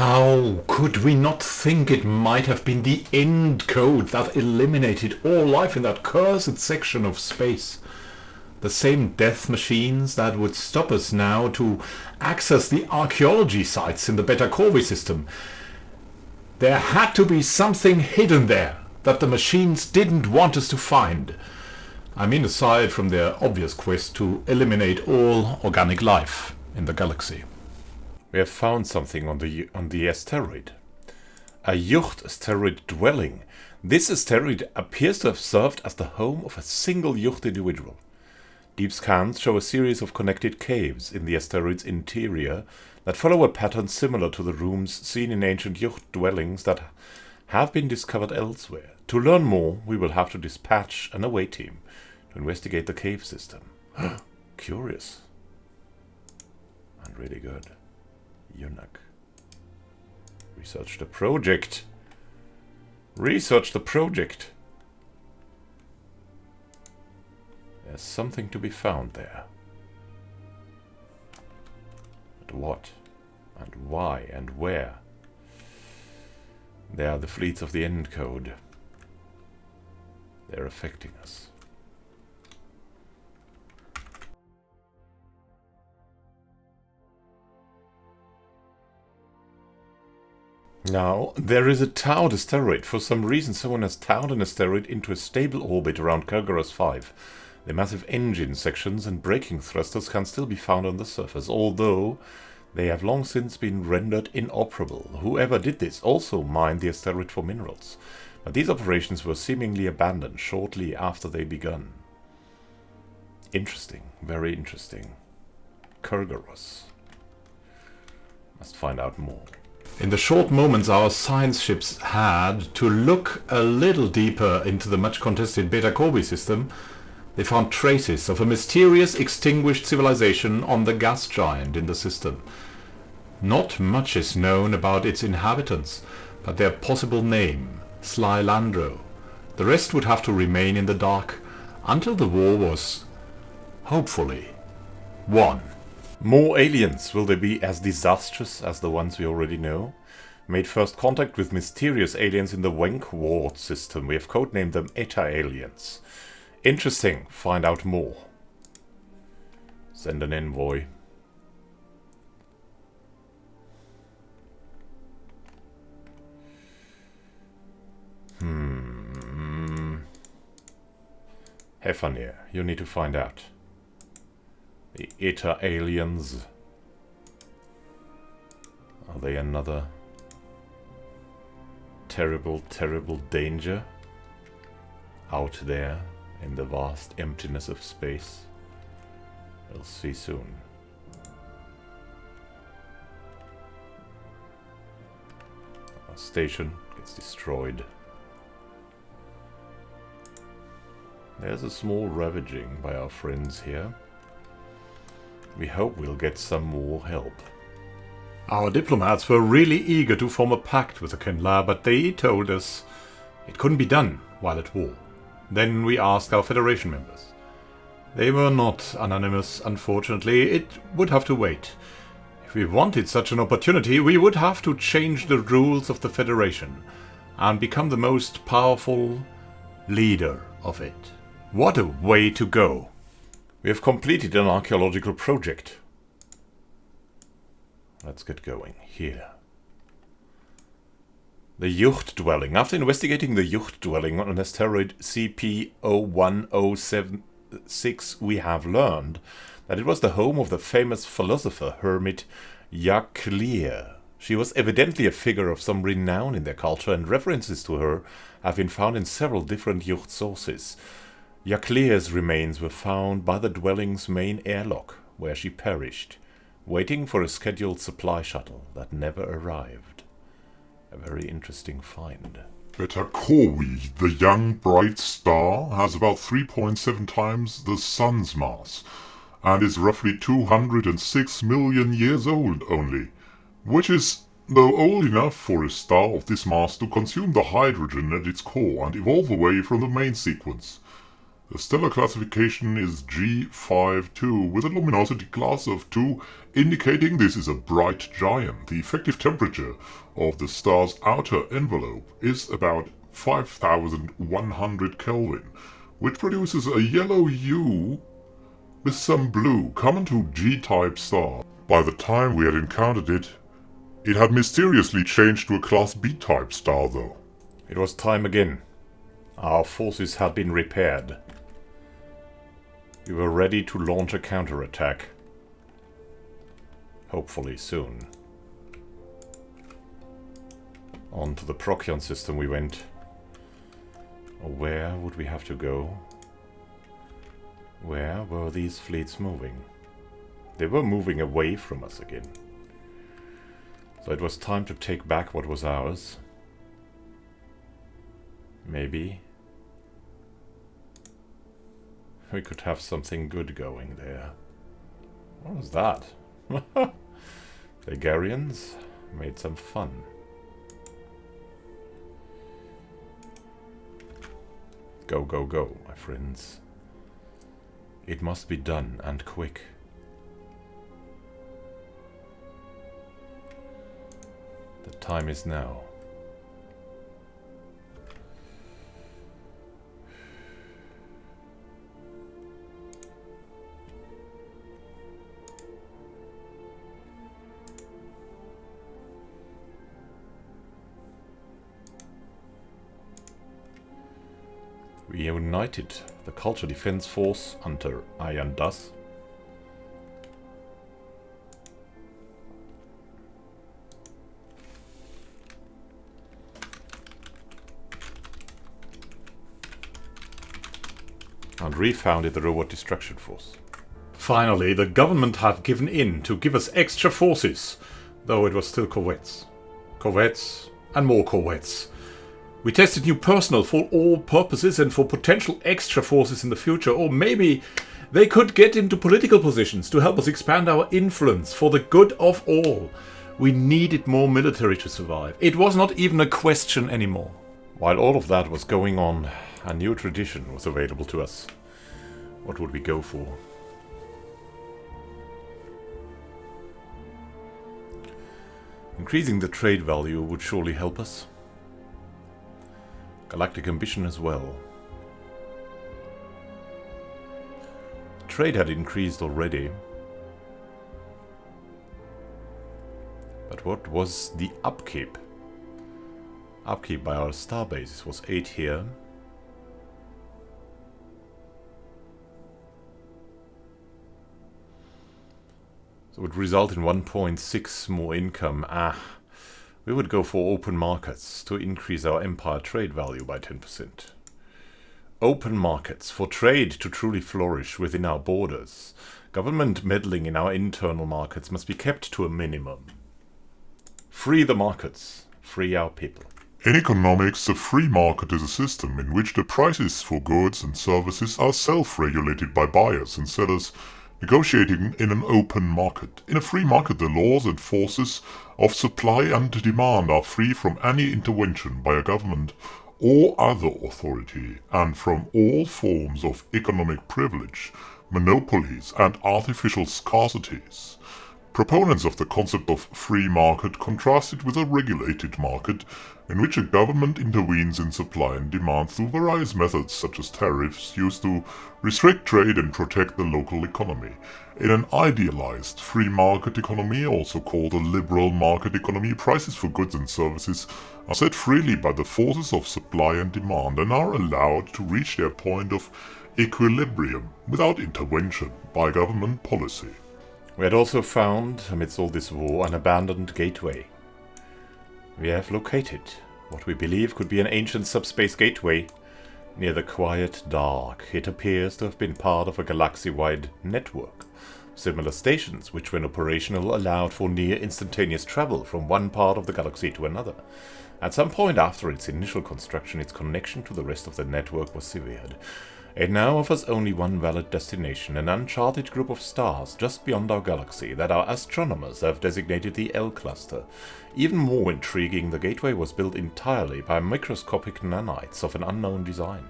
How could we not think it might have been the end code that eliminated all life in that cursed section of space? The same death machines that would stop us now to access the archaeology sites in the Beta Corvi system. There had to be something hidden there that the machines didn't want us to find. I mean, aside from their obvious quest to eliminate all organic life in the galaxy. We have found something on the asteroid. A Yucht asteroid dwelling. This asteroid appears to have served as the home of a single Yucht individual. Deep scans show a series of connected caves in the asteroid's interior that follow a pattern similar to the rooms seen in ancient Yucht dwellings that have been discovered elsewhere. To learn more, we will have to dispatch an away team to investigate the cave system. Curious. And really good. Eunuch. Research the project. Research the project. There's something to be found there. But what? And why? And where? They are the fleets of the end code. They're affecting us. Now, there is a towed asteroid. For some reason, someone has towed an asteroid into a stable orbit around Kerberos 5. The massive engine sections and braking thrusters can still be found on the surface, although they have long since been rendered inoperable. Whoever did this also mined the asteroid for minerals, but these operations were seemingly abandoned shortly after they begun. Interesting, very interesting. Kerberos. Must find out more. In the short moments our science ships had to look a little deeper into the much contested Beta Corvi system, they found traces of a mysterious extinguished civilization on the gas giant in the system. Not much is known about its inhabitants, but their possible name, Slylandro. The rest would have to remain in the dark until the war was, hopefully, won. More aliens. Will they be as disastrous as the ones we already know? Made first contact with mysterious aliens in the Wenk Ward system. We have codenamed them Eta aliens. Interesting. Find out more. Send an envoy. Hefanir, you need to find out. The Eta aliens. Are they another terrible, terrible danger out there in the vast emptiness of space? We'll see soon. Our station gets destroyed. There's a small ravaging by our friends here. We hope we'll get some more help. Our diplomats were really eager to form a pact with the Kenla, but they told us it couldn't be done while at war. Then we asked our Federation members. They were not anonymous, unfortunately. It would have to wait. If we wanted such an opportunity, we would have to change the rules of the Federation and become the most powerful leader of it. What a way to go! We have completed an archaeological project. Let's get going here. The Yucht dwelling. After investigating the Yucht dwelling on asteroid CP01076, we have learned that it was the home of the famous philosopher hermit Yaklir. She was evidently a figure of some renown in their culture, and references to her have been found in several different Yucht sources. Yaklir's remains were found by the dwelling's main airlock, where she perished, waiting for a scheduled supply shuttle that never arrived. A very interesting find. Beta Corvi, the young bright star, has about 3.7 times the Sun's mass, and is roughly 206 million years old only, which is, though, old enough for a star of this mass to consume the hydrogen at its core and evolve away from the main sequence. The stellar classification is G52 with a luminosity class of 2, indicating this is a bright giant. The effective temperature of the star's outer envelope is about 5100 Kelvin, which produces a yellow hue with some blue, common to G-type stars. By the time we had encountered it, it had mysteriously changed to a Class B-type star though. It was time again. Our forces had been repaired. We were ready to launch a counterattack. Hopefully soon. On to the Procyon system we went. Where would we have to go? Where were these fleets moving? They were moving away from us again. So it was time to take back what was ours. Maybe we could have something good going there. What was that? The Hegarians made some fun. Go, go, go, my friends. It must be done, and quick. The time is now. We united the Culture Defense Force under Iain does. And refounded the Robot Destruction Force. Finally, the government had given in to give us extra forces, though it was still corvettes. Corvettes and more corvettes. We tested new personnel for all purposes and for potential extra forces in the future, or maybe they could get into political positions to help us expand our influence for the good of all. We needed more military to survive. It was not even a question anymore. While all of that was going on, a new tradition was available to us. What would we go for? Increasing the trade value would surely help us. Galactic ambition as well. Trade had increased already. But what was the upkeep? Upkeep by our star bases was 8 here. So it would result in 1.6 more income. We would go for open markets to increase our empire trade value by 10%. Open markets for trade to truly flourish within our borders. Government meddling in our internal markets must be kept to a minimum. Free the markets. Free our people. In economics, a free market is a system in which the prices for goods and services are self-regulated by buyers and sellers, negotiating in an open market. In a free market, the laws and forces of supply and demand are free from any intervention by a government or other authority, and from all forms of economic privilege, monopolies, and artificial scarcities. Proponents of the concept of free market contrast it with a regulated market, in which a government intervenes in supply and demand through various methods such as tariffs used to restrict trade and protect the local economy. In an idealized free market economy, also called a liberal market economy, prices for goods and services are set freely by the forces of supply and demand and are allowed to reach their point of equilibrium without intervention by government policy. We had also found, amidst all this war, an abandoned gateway. We have located what we believe could be an ancient subspace gateway near the quiet dark. It appears to have been part of a galaxy-wide network. Similar stations, which when operational allowed for near instantaneous travel from one part of the galaxy to another. At some point after its initial construction, its connection to the rest of the network was severed. It now offers only one valid destination, an uncharted group of stars just beyond our galaxy that our astronomers have designated the L cluster. Even more intriguing, the gateway was built entirely by microscopic nanites of an unknown design.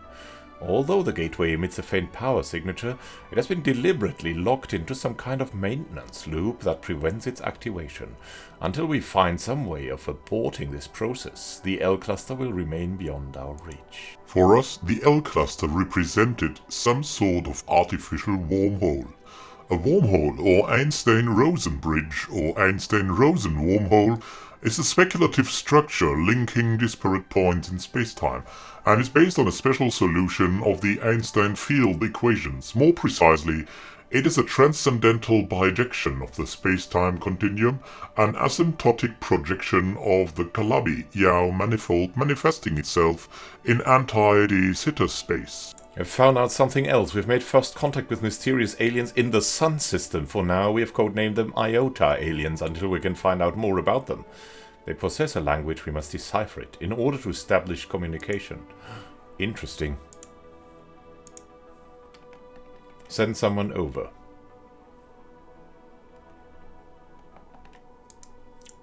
Although the gateway emits a faint power signature, it has been deliberately locked into some kind of maintenance loop that prevents its activation. Until we find some way of aborting this process, the L cluster will remain beyond our reach. For us, the L cluster represented some sort of artificial wormhole. A wormhole, or Einstein-Rosen bridge, or Einstein-Rosen wormhole, is a speculative structure linking disparate points in spacetime, and is based on a special solution of the Einstein field equations. More precisely, it is a transcendental bijection of the spacetime continuum, an asymptotic projection of the Calabi-Yau manifold manifesting itself in anti-de Sitter space. We've found out something else. We've made first contact with mysterious aliens in the Sun system. For now, we have codenamed them Iota aliens until we can find out more about them. They possess a language, we must decipher it in order to establish communication. Interesting. Send someone over.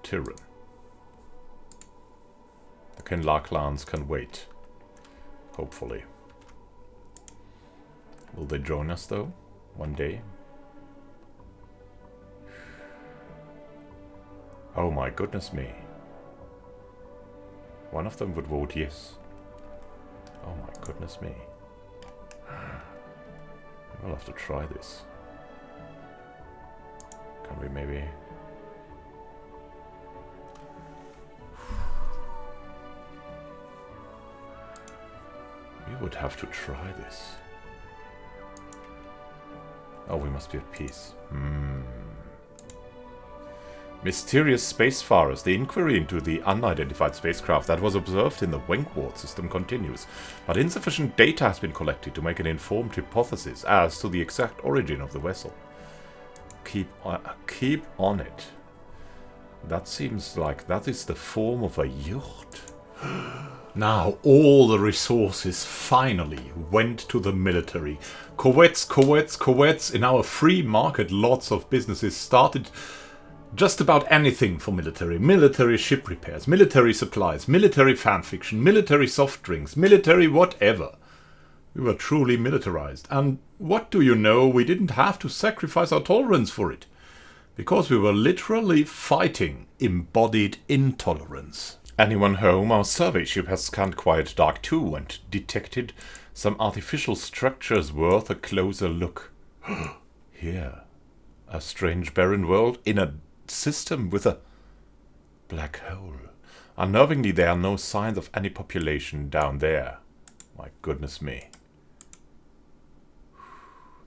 Tyrann. The Kenlar clans can wait. Hopefully. Will they join us though? One day? Oh my goodness me. One of them would vote yes. Oh my goodness me. We'll have to try this. Can we maybe... We would have to try this. Oh, we must be at peace. Mysterious spacefarers. The inquiry into the unidentified spacecraft that was observed in the Wenkward system continues, but insufficient data has been collected to make an informed hypothesis as to the exact origin of the vessel. Keep on it. That seems like that is the form of a yacht. Now all the resources finally went to the military. Corvettes. In our free market, lots of businesses started just about anything for military. Military ship repairs, military supplies, military fanfiction, military soft drinks, military whatever. We were truly militarized. And what do you know, we didn't have to sacrifice our tolerance for it. Because we were literally fighting embodied intolerance. Anyone home? Our survey ship has scanned Quiet Dark 2 and detected some artificial structures worth a closer look. Here, a strange barren world in a system with a black hole. Unnervingly, there are no signs of any population down there. My goodness me.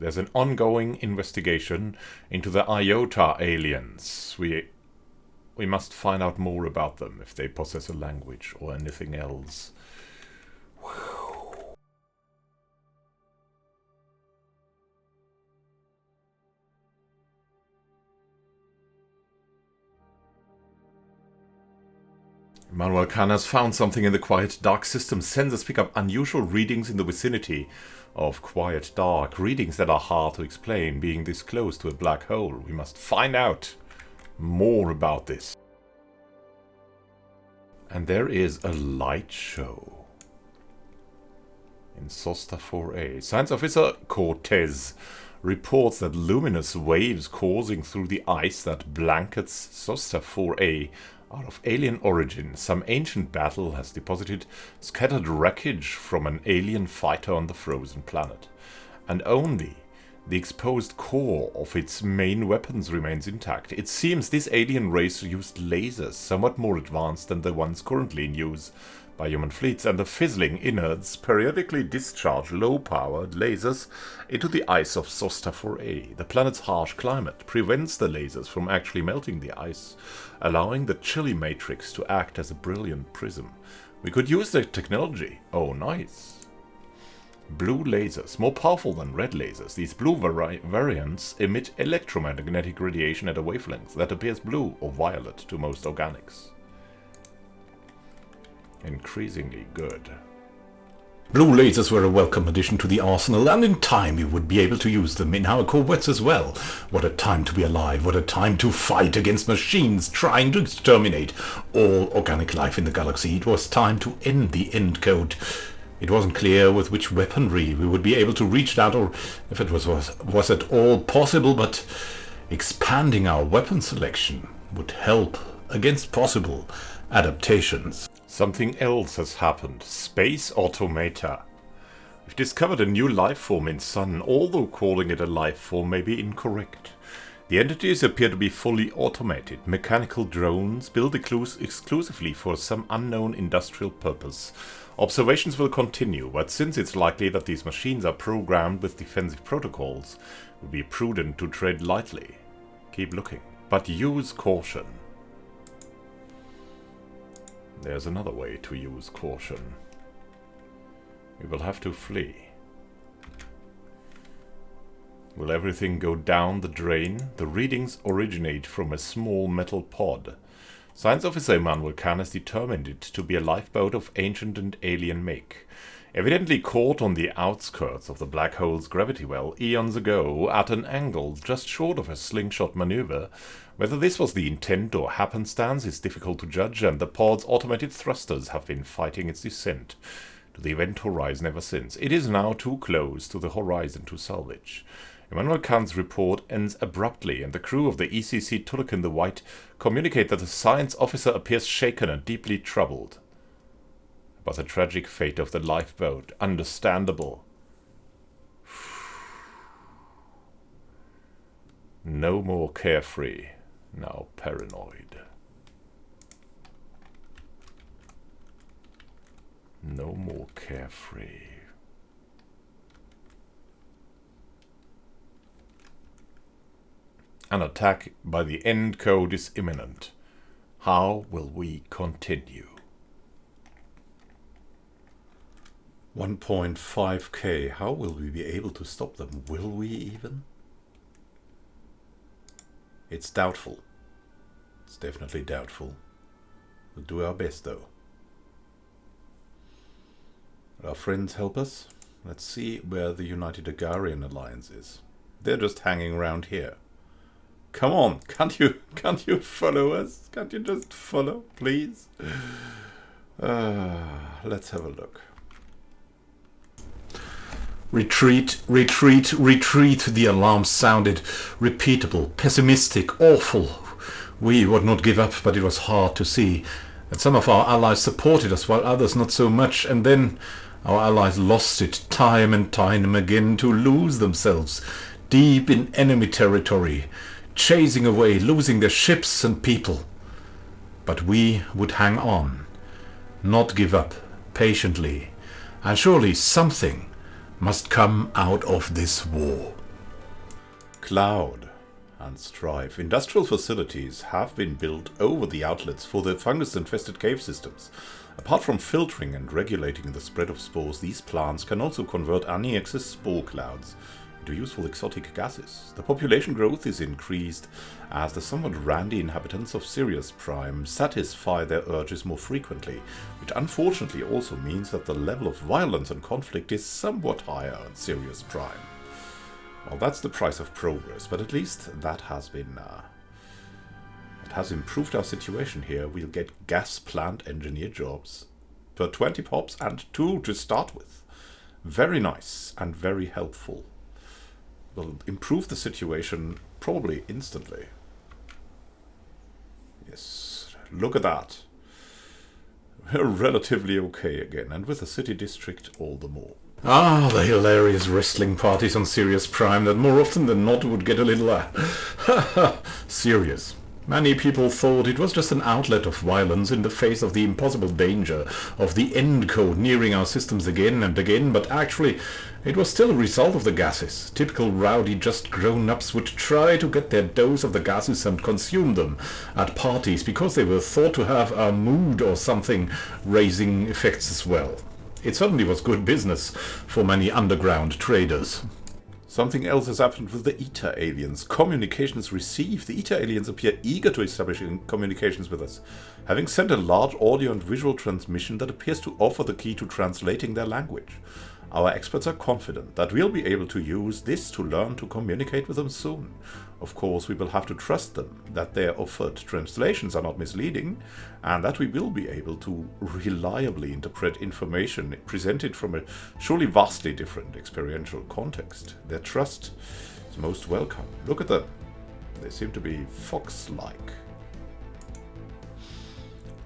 There's an ongoing investigation into the Iota aliens. We must find out more about them, if they possess a language or anything else. Immanuel Can has found something in the Quiet Dark system. Sensors pick up unusual readings in the vicinity of Quiet Dark. Readings that are hard to explain, being this close to a black hole. We must find out more about this. And there is a light show in Sosta 4A. Science Officer Cortez reports that luminous waves coursing through the ice that blankets Sosta 4A are of alien origin. Some ancient battle has deposited scattered wreckage from an alien fighter on the frozen planet, and only the exposed core of its main weapons remains intact. It seems this alien race used lasers, somewhat more advanced than the ones currently in use by human fleets, and the fizzling innards periodically discharge low-powered lasers into the ice of Sosta 4A. The planet's harsh climate prevents the lasers from actually melting the ice, allowing the chilly matrix to act as a brilliant prism. We could use the technology. Oh, nice. Blue lasers, more powerful than red lasers. These blue variants emit electromagnetic radiation at a wavelength that appears blue or violet to most organics. Increasingly good. Blue lasers were a welcome addition to the arsenal, and in time we would be able to use them in our corvettes as well. What a time to be alive, what a time to fight against machines trying to exterminate all organic life in the galaxy. It was time to end the end code. It wasn't clear with which weaponry we would be able to reach that, or if it was at all possible, but expanding our weapon selection would help against possible adaptations. Something else has happened. Space automata. We've discovered a new life form in Sun, although calling it a life form may be incorrect. The entities appear to be fully automated, mechanical drones built exclusively for some unknown industrial purpose. Observations will continue, but since it's likely that these machines are programmed with defensive protocols, it would be prudent to tread lightly. Keep looking, but use caution. There's another way to use caution. We will have to flee. Will everything go down the drain? The readings originate from a small metal pod. Science Officer Immanuel Can has determined it to be a lifeboat of ancient and alien make. Evidently caught on the outskirts of the black hole's gravity well eons ago at an angle just short of a slingshot maneuver. Whether this was the intent or happenstance is difficult to judge, and the pod's automated thrusters have been fighting its descent to the event horizon ever since. It is now too close to the horizon to salvage. Immanuel Can's report ends abruptly, and the crew of the ECC Tulloch the White communicate that the science officer appears shaken and deeply troubled. About the tragic fate of the lifeboat. Understandable. No more carefree, now paranoid. No more carefree. An attack by the end code is imminent. How will we continue? 1.5k. How will we be able to stop them? Will we even? It's doubtful. It's definitely doubtful. We'll do our best though. Will our friends help us? Let's see where the United Agarian Alliance is. They're just hanging around here. Come on, can't you follow us? Can't you just follow, please? Let's have a look. Retreat, retreat, retreat, the alarm sounded. Repeatable, pessimistic, awful. We would not give up, but it was hard to see that some of our allies supported us while others not so much, and then our allies lost it time and time again to lose themselves deep in enemy territory, chasing away, losing their ships and people. But we would hang on, not give up, patiently, and surely something must come out of this war. Cloud and strife. Industrial facilities have been built over the outlets for the fungus-infested cave systems. Apart from filtering and regulating the spread of spores, these plants can also convert Aniex's spore clouds into useful exotic gases. The population growth is increased as the somewhat randy inhabitants of Sirius Prime satisfy their urges more frequently, which unfortunately also means that the level of violence and conflict is somewhat higher on Sirius Prime. Well, that's the price of progress, but at least that has been it has improved our situation here. We'll get gas plant engineer jobs per 20 pops and 2 to start with. Very nice and very helpful. Will improve the situation probably instantly. Yes, look at that. We're relatively okay again, and with the city district all the more. Ah, the hilarious wrestling parties on Sirius Prime that more often than not would get a little serious. Many people thought it was just an outlet of violence in the face of the impossible danger of the end code nearing our systems again and again, but actually it was still a result of the gases. Typical rowdy just grown-ups would try to get their dose of the gases and consume them at parties because they were thought to have a mood or something raising effects as well. It certainly was good business for many underground traders. Something else has happened with the Eta aliens. Communications received. The Eta aliens appear eager to establish communications with us, having sent a large audio and visual transmission that appears to offer the key to translating their language. Our experts are confident that we'll be able to use this to learn to communicate with them soon. Of course, we will have to trust them, that their offered translations are not misleading, and that we will be able to reliably interpret information presented from a surely vastly different experiential context. Their trust is most welcome. Look at them. They seem to be fox-like.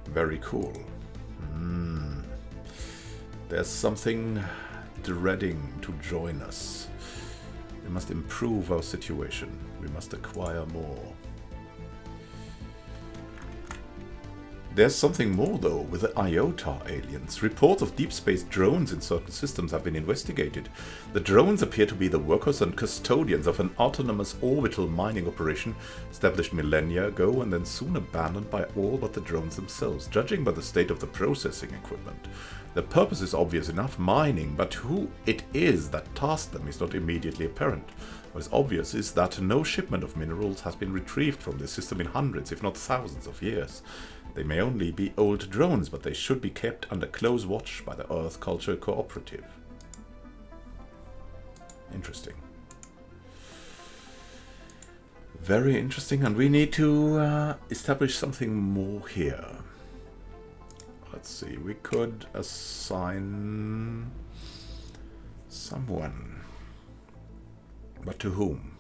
Very cool. There's something dreading to join us. We must improve our situation. We must acquire more. There's something more, though, with the IOTA aliens. Reports of deep space drones in certain systems have been investigated. The drones appear to be the workers and custodians of an autonomous orbital mining operation established millennia ago and then soon abandoned by all but the drones themselves, judging by the state of the processing equipment. The purpose is obvious enough, mining, but who it is that tasked them is not immediately apparent. What is obvious is that no shipment of minerals has been retrieved from this system in hundreds, if not thousands of years. They may only be old drones, but they should be kept under close watch by the Earth Culture Cooperative. Interesting. Very interesting, and we need to establish something more here. Let's see, we could assign someone. But to whom?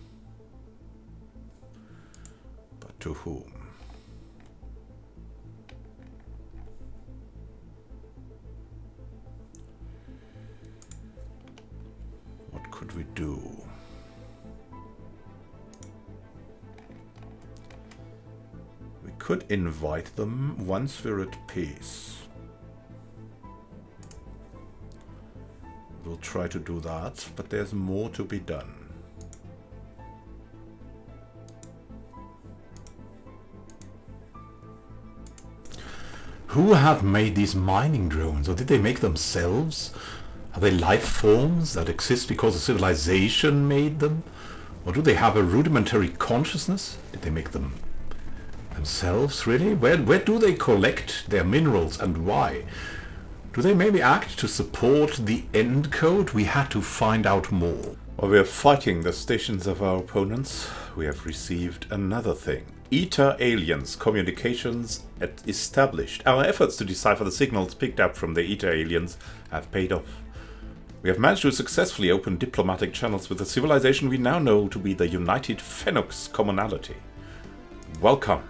But to whom? What could we do? We could invite them once we're at peace. We'll try to do that, but there's more to be done. Who have made these mining drones, or did they make themselves? Are they life forms that exist because a civilization made them? Or do they have a rudimentary consciousness? Did they make them themselves, really? Where do they collect their minerals and why? Do they maybe act to support the end code? We had to find out more. While we are fighting the stations of our opponents, we have received another thing. ETA aliens communications established. Our efforts to decipher the signals picked up from the ETA aliens have paid off. We have managed to successfully open diplomatic channels with a civilization we now know to be the United Phenox Commonality. Welcome.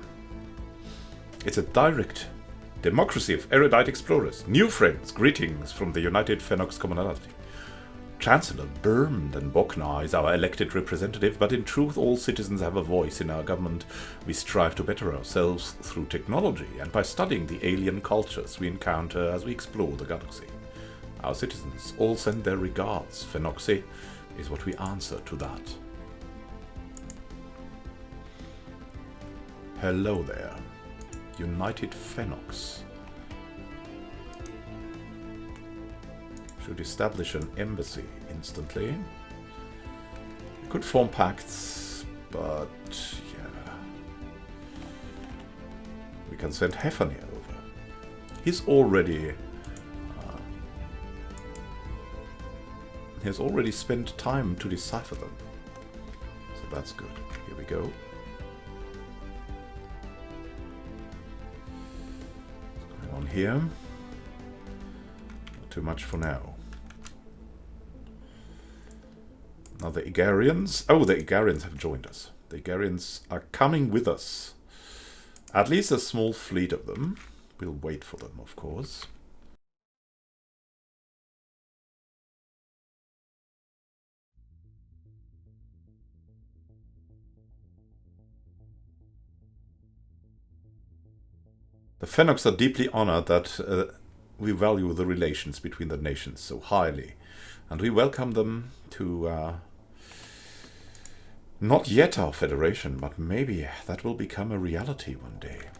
It's a direct democracy of erudite explorers. New friends, greetings from the United Phenox Commonality. Chancellor Bermd and Boknar is our elected representative, but in truth all citizens have a voice in our government. We strive to better ourselves through technology and by studying the alien cultures we encounter as we explore the galaxy. Our citizens all send their regards. Phenoxy is what we answer to that. Hello there. United Phenox. Should establish an embassy instantly. We could form pacts, but yeah. We can send Hefania over. He's already he has already spent time to decipher them. So that's good. Here we go. What's going on here? Not too much for now. Now the Igarians... Oh, the Igarians have joined us. The Igarians are coming with us. At least a small fleet of them. We'll wait for them, of course. The Phenox are deeply honored that we value the relations between the nations so highly. And we welcome them to not yet our federation, but maybe that will become a reality one day.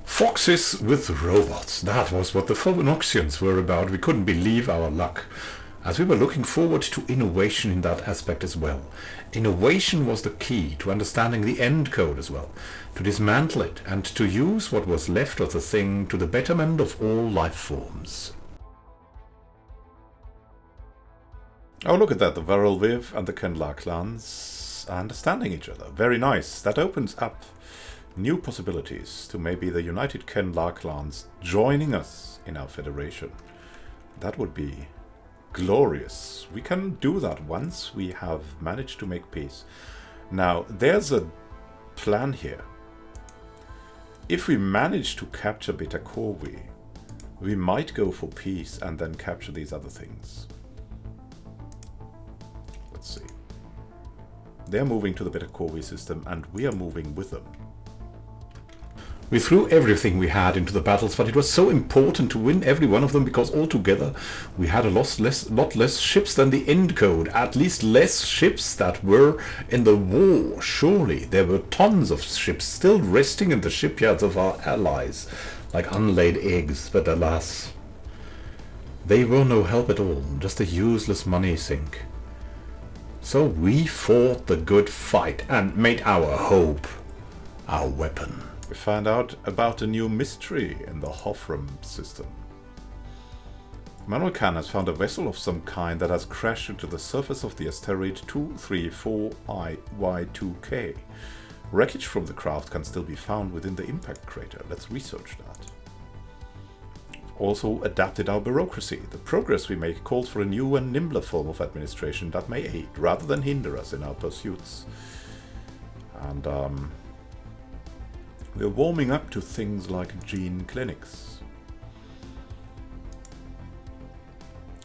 Foxes with robots. That was what the Phonoxians were about. We couldn't believe our luck. as we were looking forward to innovation in that aspect as well. Innovation was the key to understanding the end code as well, to dismantle it and to use what was left of the thing to the betterment of all life forms. Oh, look at that, the Varelviv and the Kenlar clans understanding each other. Very nice. That opens up new possibilities to maybe the United Kenlar clans joining us in our federation. That would be glorious. We can do that once we have managed to make peace. Now, there's a plan here. If we manage to capture Beta Corvi, we might go for peace and then capture these other things. Let's see. They're moving to the Beta Corvi system and we are moving with them. We threw everything we had into the battles, but it was so important to win every one of them because altogether we had a lot less ships than the end code. At least less ships that were in the war, surely. There were tons of ships still resting in the shipyards of our allies, like unlaid eggs, but alas, they were no help at all, just a useless money sink. So we fought the good fight and made our hope our weapon. We found out about a new mystery in the Hofram system. Immanuel Can has found a vessel of some kind that has crashed into the surface of the asteroid 234IY2K. Wreckage from the craft can still be found within the impact crater. Let's research that. Also adapted our bureaucracy. The progress we make calls for a new and nimbler form of administration that may aid rather than hinder us in our pursuits. And we're warming up to things like gene clinics.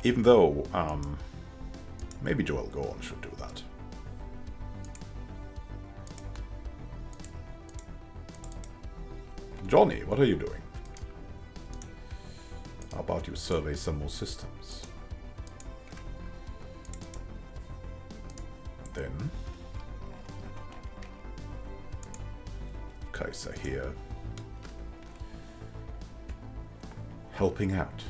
Even though, maybe Joel Gorn should do that. Johnny, what are you doing? How about you survey some more systems? Then Kaiser here, helping out.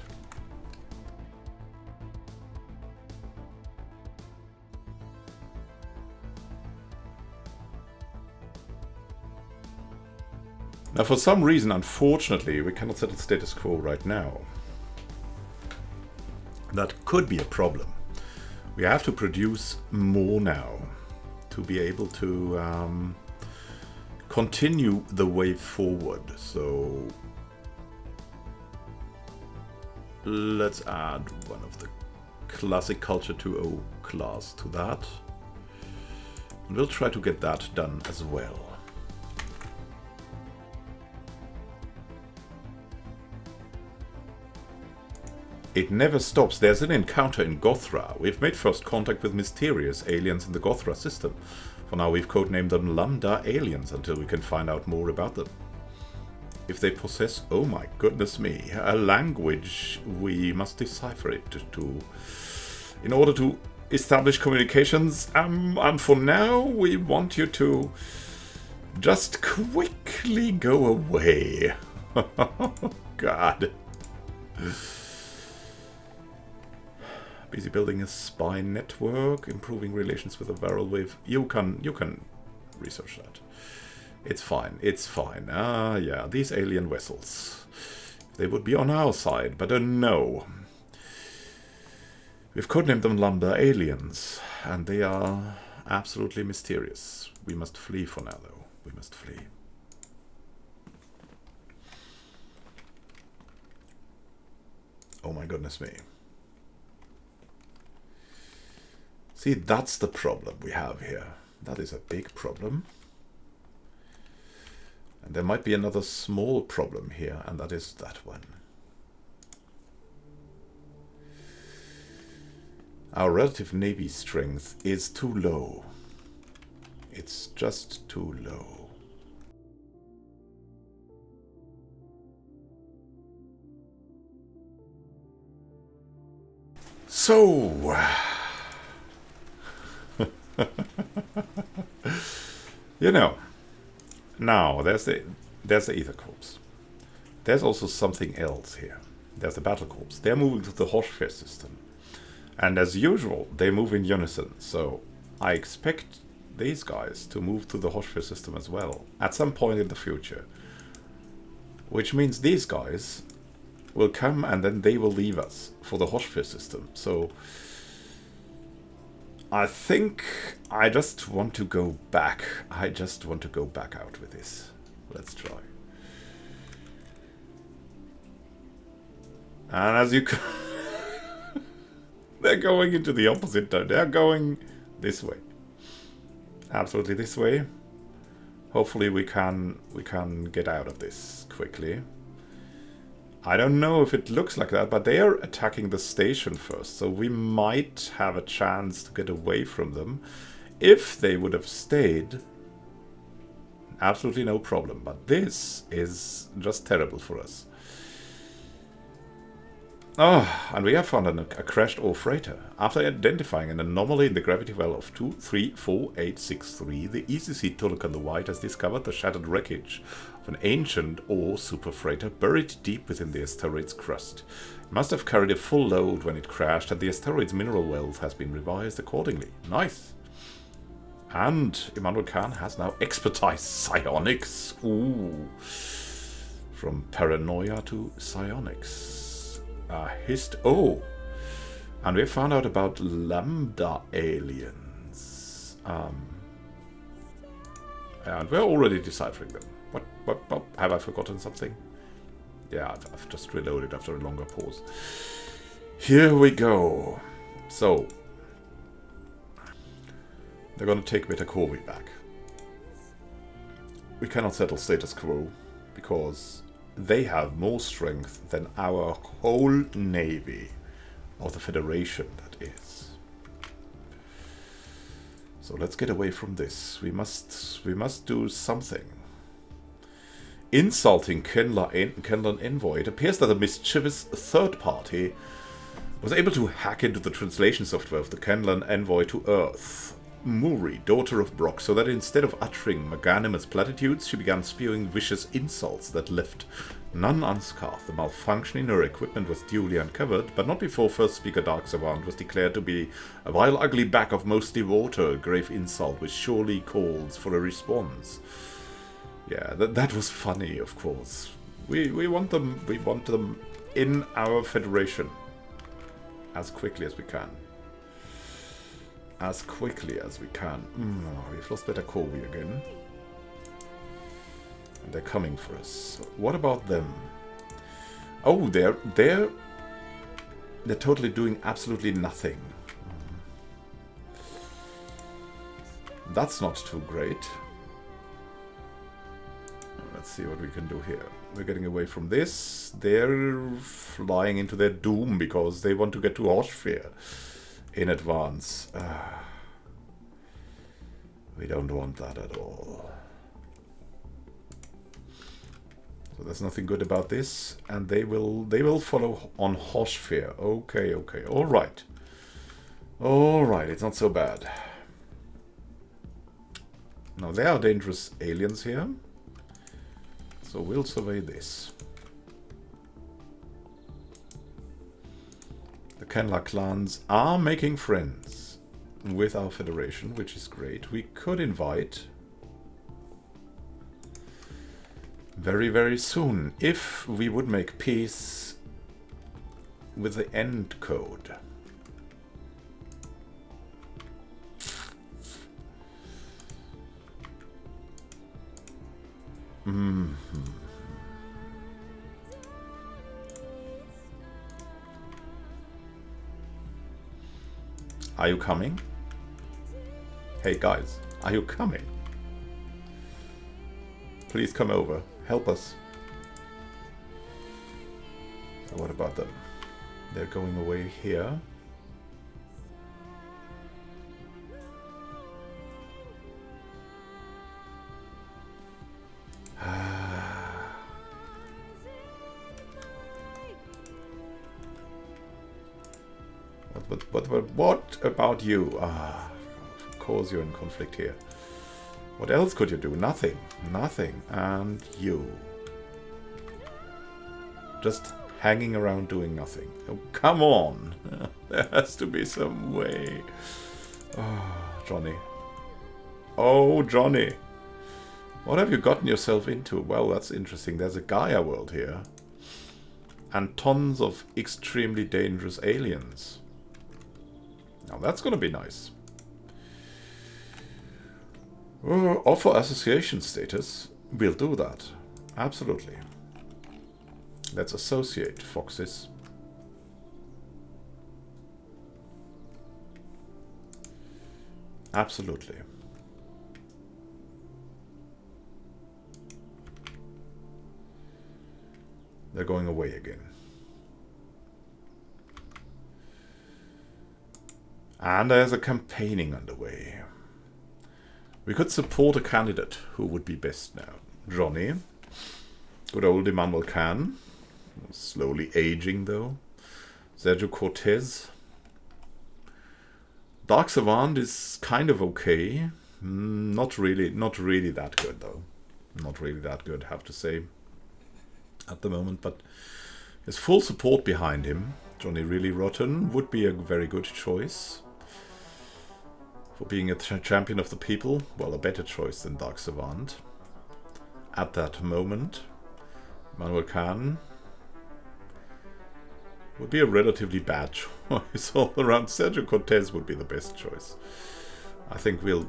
Now, for some reason, unfortunately, we cannot set the status quo right now. That could be a problem. We have to produce more now to be able to continue the way forward. So let's add one of the classic Culture 2.0 class to that. And we'll try to get that done as well. It never stops. There's an encounter in Gothra. We've made first contact with mysterious aliens in the Gothra system. For now, we've codenamed them Lambda aliens until we can find out more about them. If they possess, oh my goodness me, a language, we must decipher it in order to establish communications. And for now, we want you to just quickly go away. God. Busy building a spy network, improving relations with the Varelviv. You can research that. It's fine. It's fine. Yeah, these alien vessels. They would be on our side, but no. We've codenamed them Lambda aliens, and they are absolutely mysterious. We must flee for now, though. We must flee. Oh my goodness me. See, that's the problem we have here. That is a big problem. And there might be another small problem here, and that is that one. Our relative navy strength is too low. It's just too low. So... you know, now there's the Ether Corps. There's also something else here. There's the Battle Corps. They're moving to the Hoshfair system. And as usual, they move in unison, so I expect these guys to move to the Hoshphere system as well, at some point in the future. Which means these guys will come and then they will leave us for the Hoshphere system. So I think I just want to go back. I just want to go back out with this. Let's try. And as you can... They're going into the opposite direction. They're going this way. Absolutely this way. Hopefully we can get out of this quickly. I don't know if it looks like that, but they are attacking the station first, so we might have a chance to get away from them. If they would have stayed, absolutely no problem, but this is just terrible for us. Oh, and we have found a crashed ore freighter. After identifying an anomaly in the gravity well of 234863, the ECC Tulukan the White has discovered the shattered wreckage of an ancient ore super freighter buried deep within the asteroid's crust. It must have carried a full load when it crashed, and the asteroid's mineral wealth has been revised accordingly. Nice. And Immanuel Can has now expertise psionics. Ooh. From paranoia to psionics. Oh, and we found out about lambda aliens. And we're already deciphering them. What? Have I forgotten something? Yeah, I've just reloaded after a longer pause. Here we go. So, they're gonna take Beta Corvi back. We cannot settle status quo because they have more strength than our whole navy of the Federation, that is. So let's get away from this. We must do something. Insulting Kenlan envoy. It appears that a mischievous third party was able to hack into the translation software of the Kenlan envoy to Earth, Muri, daughter of Brock, so that instead of uttering magnanimous platitudes, she began spewing vicious insults that left none unscathed. The malfunction in her equipment was duly uncovered, but not before First Speaker Dark Savant was declared to be a vile ugly bag of mostly water, a grave insult which surely calls for a response. Yeah, that was funny, of course. We want them in our Federation as quickly as we can. As quickly as we can. We've lost Beta Corvi again. And they're coming for us. What about them? Oh, they're totally doing absolutely nothing. That's not too great. Let's see what we can do here. We're getting away from this. They're flying into their doom because they want to get to Hoshphere in advance. We don't want that at all. So there's nothing good about this, and they will follow on Hoshphere. Okay, all right, it's not so bad. Now there are dangerous aliens here, so we'll survey this. The Kenla clans are making friends with our Federation, which is great. We could invite very, very soon, if we would make peace with the end code. Are you coming? Hey guys, are you coming? Please come over. Help us. So what about them? They're going away here. What about you? Of course you're in conflict here. What else could you do? Nothing. Nothing. And you. Just Hanging around doing nothing. Oh, come on. There has to be some way. Oh, Johnny. Oh, Johnny. What have you gotten yourself into? Well, that's interesting. There's a Gaia world here. And tons of extremely dangerous aliens. Now that's going to be nice. Offer association status. We'll do that. Absolutely. Let's associate, foxes. Absolutely. They're going away again. And there's a campaigning underway. We could support a candidate. Who would be best now? Johnny. Good old Immanuel Can. Slowly aging though. Sergio Cortez. Dark Savant is kind of okay. Not really that good though. Not really that good, have to say. At the moment, but his full support behind him. Johnny Really Rotten would be a very good choice for being a champion of the people. Well, a better choice than Dark Savant at that moment. Immanuel Can would be a relatively bad choice all around. Sergio Cortez would be the best choice. I think we'll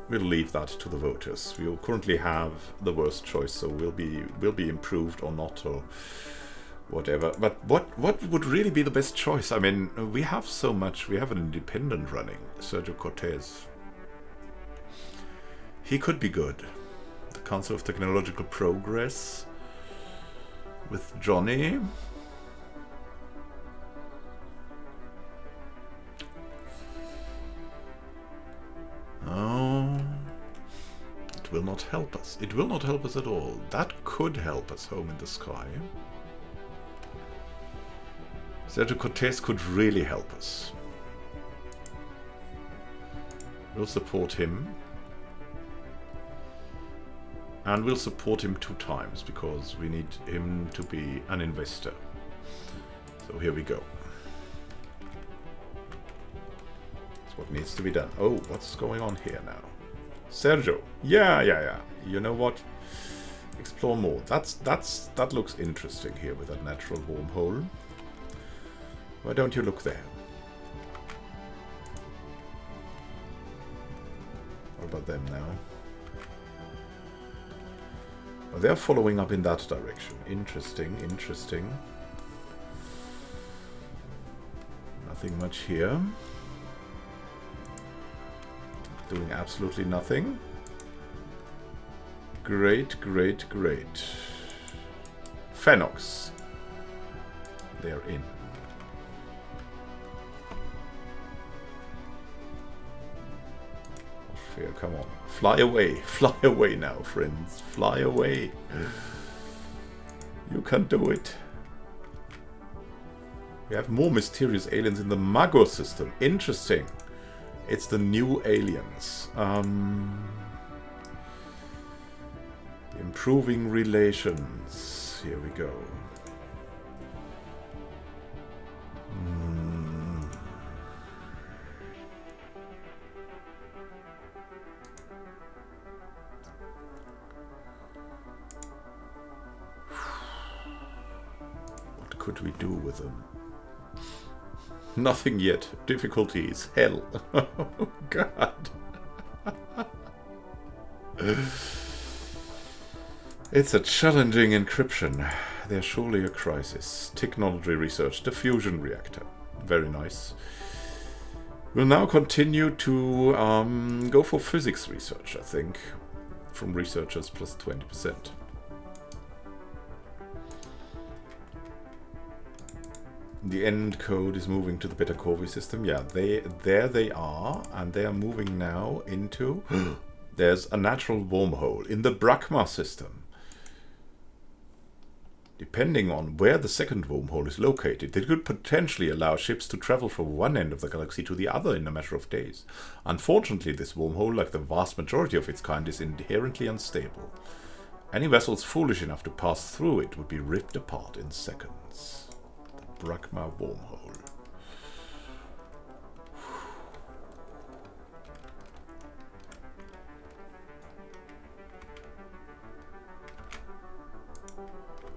leave that to the voters. We currently have the worst choice, so we'll be improved or not or whatever. But what would really be the best choice? I mean, we have so much. We have an independent running, Sergio Cortez. He could be good. The Council of Technological Progress with Johnny. Oh, it will not help us. It will not help us at all. That could help us home in the sky. Sergio Cortez could really help us. We'll support him. And we'll support him 2 times because we need him to be an investor. So here we go. What needs to be done. Oh, what's going on here now? Sergio. Yeah. You know what? Explore more. That looks interesting here with that natural wormhole. Why don't you look there? What about them now? Well, they're following up in that direction. Interesting. Nothing much here. Doing absolutely nothing. Great. Phenox. They're in. Fear, come on. Fly away. Fly away now, friends. Fly away. You can do it. We have more mysterious aliens in the Magor system. Interesting. It's the new aliens. Improving relations. Here we go. What could we do with them? Nothing yet. Difficulties. Hell. Oh, God. It's a challenging encryption. There's surely a crisis. Technology research. The fusion reactor. Very nice. We'll now continue to go for physics research, I think. From researchers plus 20%. The end code is moving to the Beta Corvi system. Yeah, there they are, and they are moving now into. There's a natural wormhole in the Brakma system. Depending on where the second wormhole is located, it could potentially allow ships to travel from one end of the galaxy to the other in a matter of days. Unfortunately, this wormhole, like the vast majority of its kind, is inherently unstable. Any vessels foolish enough to pass through it would be ripped apart in seconds. Brakma wormhole.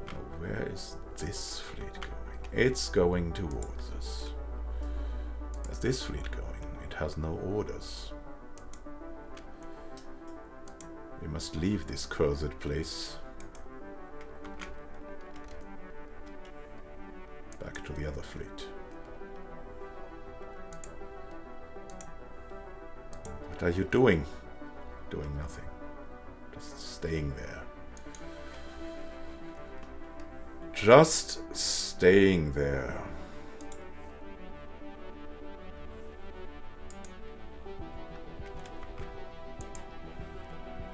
Now, where is this fleet going? It's going towards us. Where's this fleet going? It has no orders. We must leave this cursed place. Back to the other fleet. What are you doing? Doing nothing. Just staying there. Just staying there.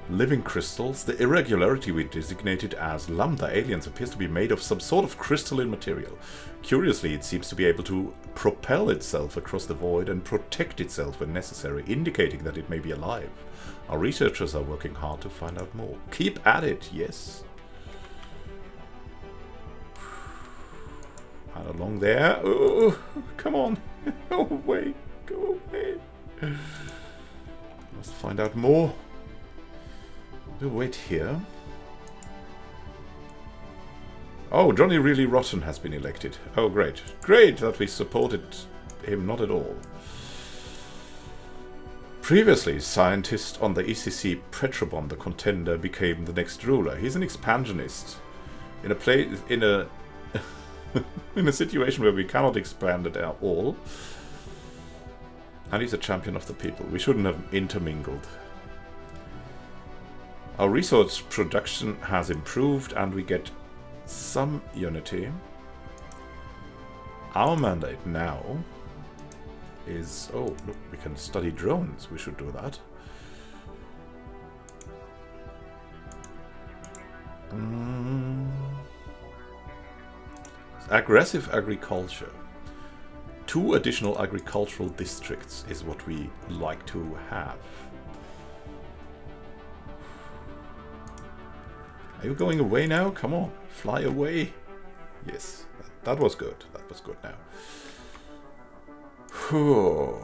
Living crystals. The irregularity we designated as lambda aliens appears to be made of some sort of crystalline material. Curiously, it seems to be able to propel itself across the void and protect itself when necessary, indicating that it may be alive. Our researchers are working hard to find out more. Keep at it, yes. And along there. Oh, come on. Go away. Go away. Must find out more. We'll wait here. Oh, Johnny Really Rotten has been elected. Oh, great. Great that we supported him not at all. Previously, scientist on the ECC Petrobon, the contender, became the next ruler. He's an expansionist. In a in a situation where we cannot expand at all. And he's a champion of the people. We shouldn't have intermingled. Our resource production has improved and we get some unity. Our mandate now is... Oh, look, we can study drones. We should do that. Aggressive agriculture. 2 additional agricultural districts is what we like to have. Are you going away now? Come on, fly away. Yes, that was good. That was good now. Whew.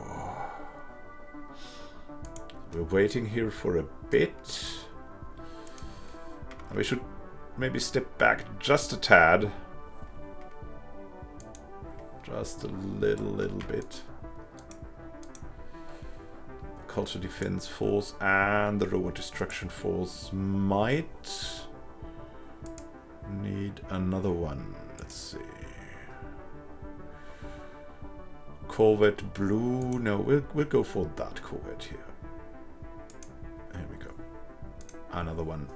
We're waiting here for a bit. We should maybe step back just a tad. Just a little bit. The Culture Defense Force and the Robot Destruction Force might need another one. Let's see. Corvette blue. No, we'll go for that Corvette here. There we go. Another one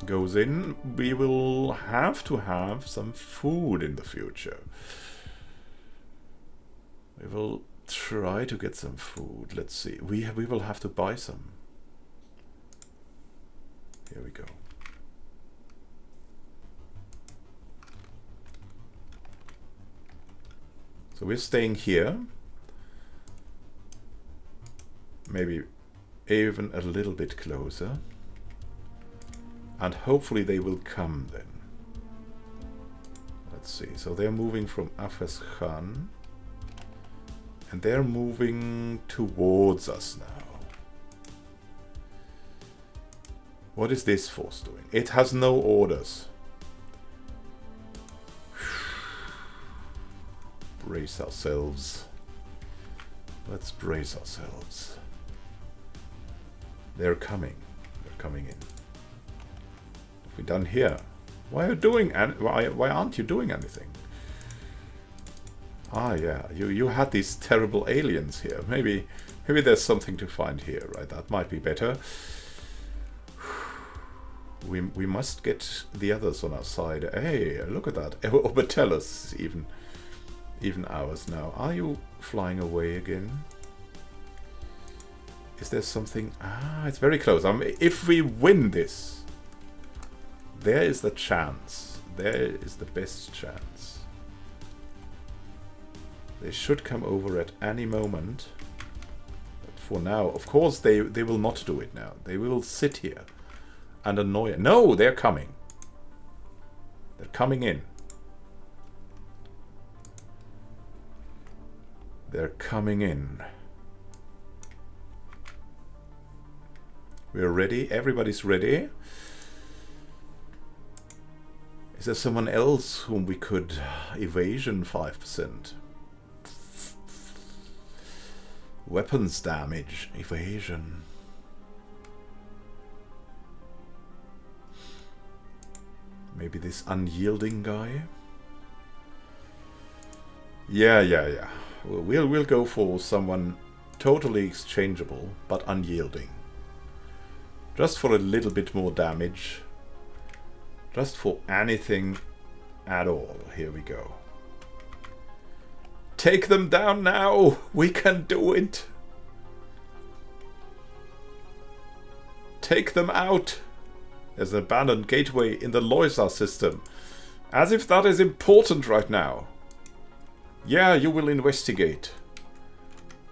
goes in. We will have to have some food in the future. We will try to get some food. Let's see. We will have to buy some. Here we go. So we're staying here. Maybe even a little bit closer. And hopefully they will come then. Let's see. So they're moving from Afes Khan. And they're moving towards us now. What is this force doing? It has no orders. Brace ourselves. Let's brace ourselves. They're coming. They're coming in. What have we done here? Why aren't you doing anything? Ah, yeah. You had these terrible aliens here. Maybe there's something to find here, right? That might be better. We must get the others on our side. Hey, look at that. Orbitellus even ours now. Are you flying away again? Is there something? Ah, it's very close. If we win this, there is the chance. There is the best chance. They should come over at any moment. But for now, of course, they will not do it now. They will sit here and annoy. No, they're coming. They're coming in. They're coming in. We're ready. Everybody's ready. Is there someone else whom we could evasion 5%? Weapons damage, evasion. Maybe this unyielding guy? Yeah. We'll go for someone totally exchangeable, but unyielding. Just for a little bit more damage. Just for anything at all. Here we go. Take them down now! We can do it! Take them out! There's an abandoned gateway in the Loisa system. As if that is important right now. Yeah, you will investigate.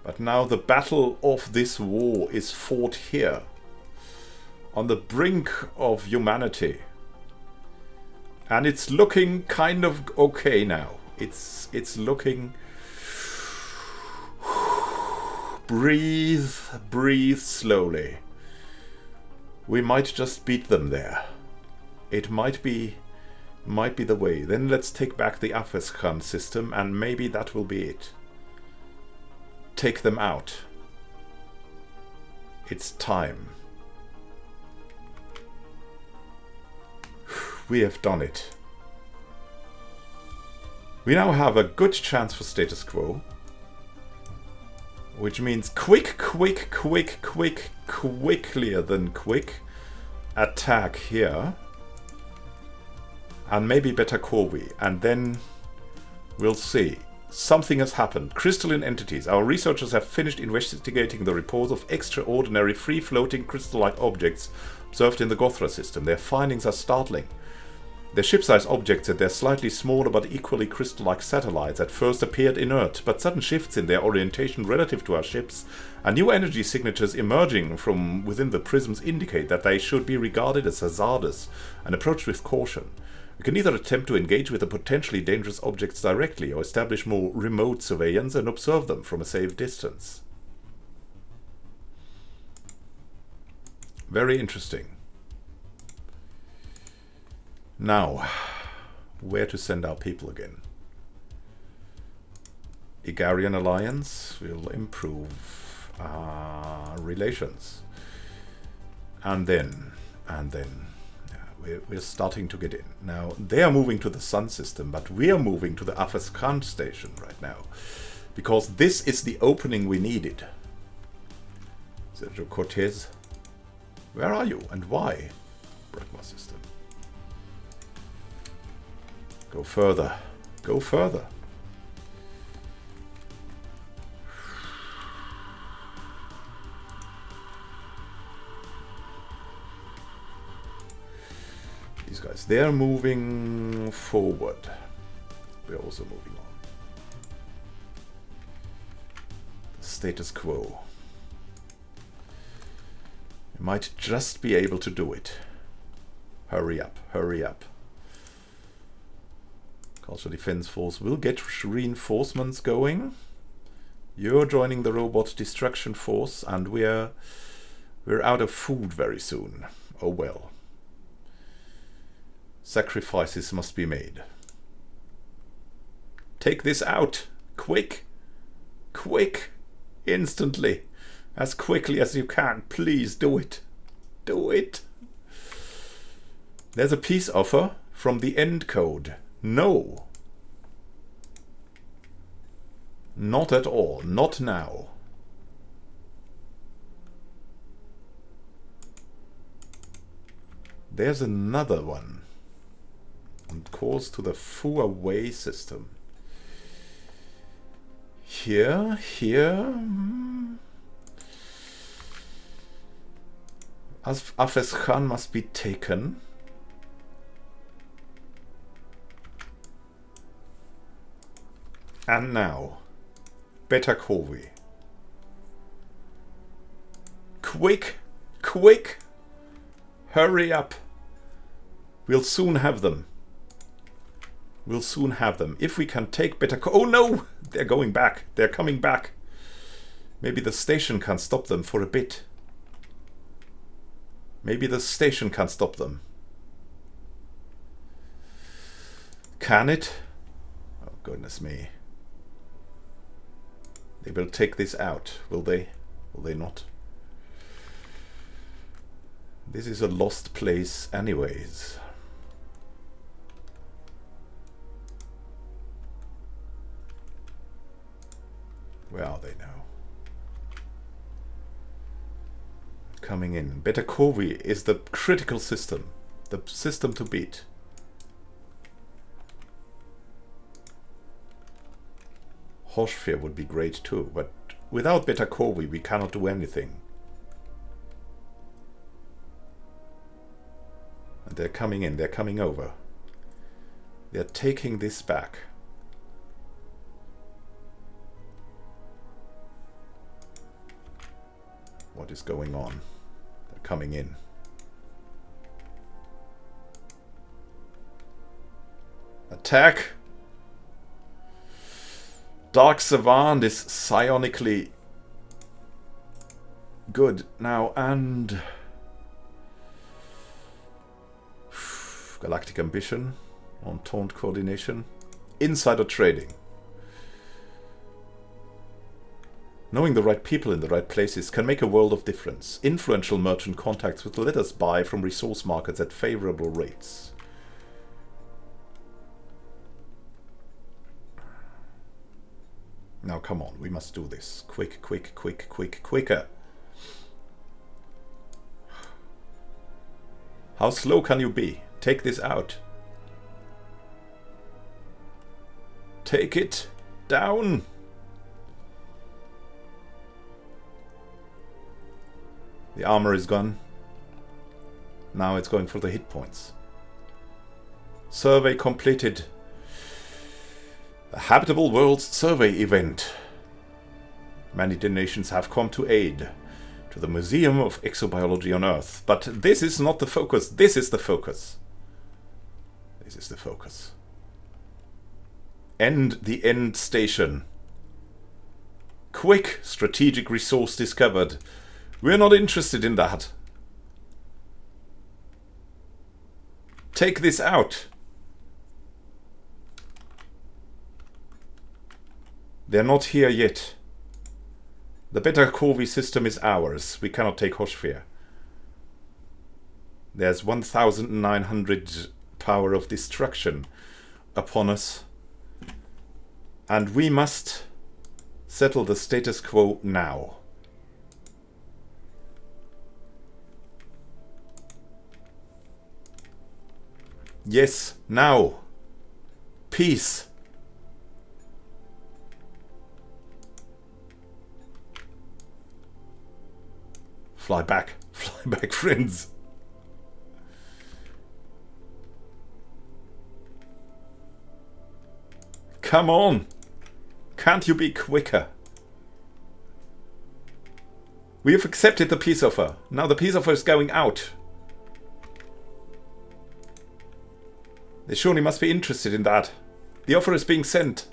But now the battle of this war is fought here. On the brink of humanity. And it's looking kind of okay now. It's looking... Breathe slowly. We might just beat them there. It might be the way. Then let's take back the Afeskan system and maybe that will be it. Take them out. It's time. We have done it. We now have a good chance for status quo. Which means quicklier than quick attack here. And maybe better Corvi. And then we'll see. Something has happened. Crystalline entities. Our researchers have finished investigating the reports of extraordinary free-floating crystal-like objects observed in the Gothra system. Their findings are startling. They're ship-sized objects and they're slightly smaller but equally crystal-like satellites at first appeared inert, but sudden shifts in their orientation relative to our ships and new energy signatures emerging from within the prisms indicate that they should be regarded as hazardous and approached with caution. We can either attempt to engage with the potentially dangerous objects directly or establish more remote surveillance and observe them from a safe distance. Very interesting. Now, where to send our people again? Igarian alliance will improve relations. And then we're starting to get in. Now, they are moving to the Sun system, but we are moving to the Afeskan station right now. Because this is the opening we needed. Sergio Cortez, where are you and why? Brakma system. Go further. Go further. These guys, they're moving forward. We're also moving on. Status quo. We might just be able to do it. Hurry up, hurry up. Cultural Defense Force will get reinforcements going. You're joining the Robot Destruction Force, and we're out of food very soon. Oh well. Sacrifices must be made. Take this out! Quick! Quick! Instantly! As quickly as you can. Please do it. Do it! There's a peace offer from the end code. No. Not at all. Not now. There's another one. On course to the Fuaway system. Here. Afeskan must be taken. And now, Beta Corvi. Quick! Quick! Hurry up! We'll soon have them. We'll soon have them. If we can take better... Oh no! They're going back. They're coming back. Maybe the station can stop them for a bit. Maybe the station can stop them. Can it? Oh, goodness me. They will take this out, will they? Will they not? This is a lost place anyways. Where are they now? Coming in. Beta Corvi is the critical system. The system to beat. Hoshfear would be great too, but without Beta Corvi we cannot do anything. And they're coming in, they're coming over. They're taking this back. What is going on? They're coming in. Attack! Dark Savant is psionically good now, and Galactic Ambition, Entente Coordination, Insider Trading. Knowing the right people in the right places can make a world of difference. Influential merchant contacts would let us buy from resource markets at favorable rates. Now come on, we must do this. Quick, quick, quick, quick, quicker. How slow can you be? Take this out. Take it down. The armor is gone. Now it's going for the hit points. Survey completed. A habitable worlds survey event. Many nations have come to aid to the Museum of Exobiology on Earth. But this is not the focus. This is the focus. This is the focus. End the end station. Quick strategic resource discovered. We're not interested in that. Take this out. They're not here yet. The Beta Corvi system is ours. We cannot take Hoshfear. There's 1,900 power of destruction upon us. And we must settle the status quo now. Yes, now. Peace. Fly back, friends. Come on. Can't you be quicker? We have accepted the peace offer. Now the peace offer is going out. They surely must be interested in that. The offer is being sent.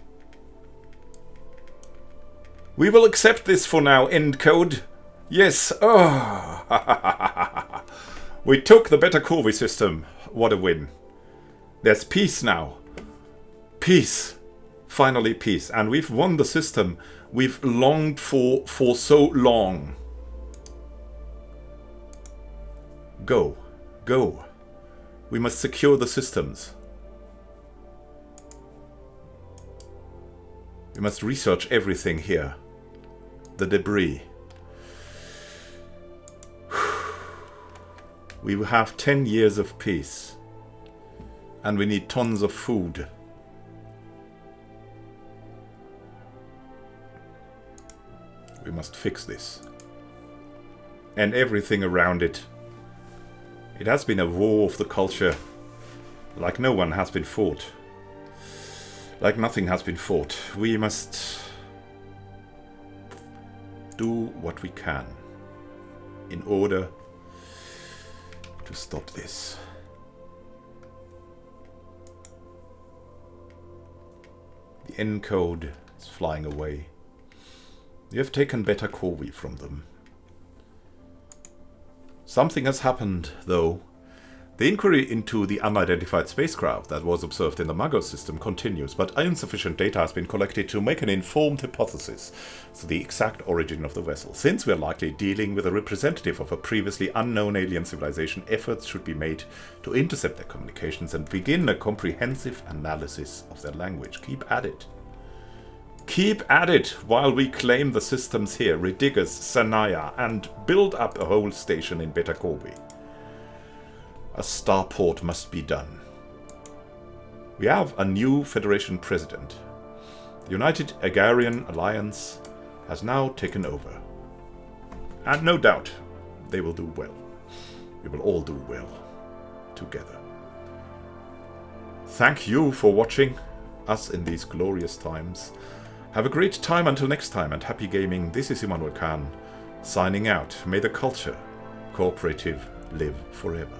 We will accept this for now, end code. Yes. Oh. We took the Beta Corvi system. What a win. There's peace now. Peace. Finally peace. And we've won the system we've longed for so long. Go. Go. We must secure the systems. We must research everything here. The debris. We will have 10 years of peace. And we need tons of food. We must fix this. And everything around it. It has been a war of the culture. Like no one has been fought. Like nothing has been fought. We must do what we can in order to stop this. The encode is flying away. You have taken Beta Corvi from them. Something has happened, though. The inquiry into the unidentified spacecraft that was observed in the Magos system continues, but insufficient data has been collected to make an informed hypothesis as to the exact origin of the vessel. Since we are likely dealing with a representative of a previously unknown alien civilization, efforts should be made to intercept their communications and begin a comprehensive analysis of their language. Keep at it. Keep at it while we claim the systems here, Redigas, Sanaya, and build up a whole station in Beta Corvi. A starport must be done. We have a new Federation president. The United Agarian Alliance has now taken over. And no doubt, they will do well. We will all do well together. Thank you for watching us in these glorious times. Have a great time until next time, and happy gaming. This is Immanuel Can, signing out. May the culture cooperative live forever.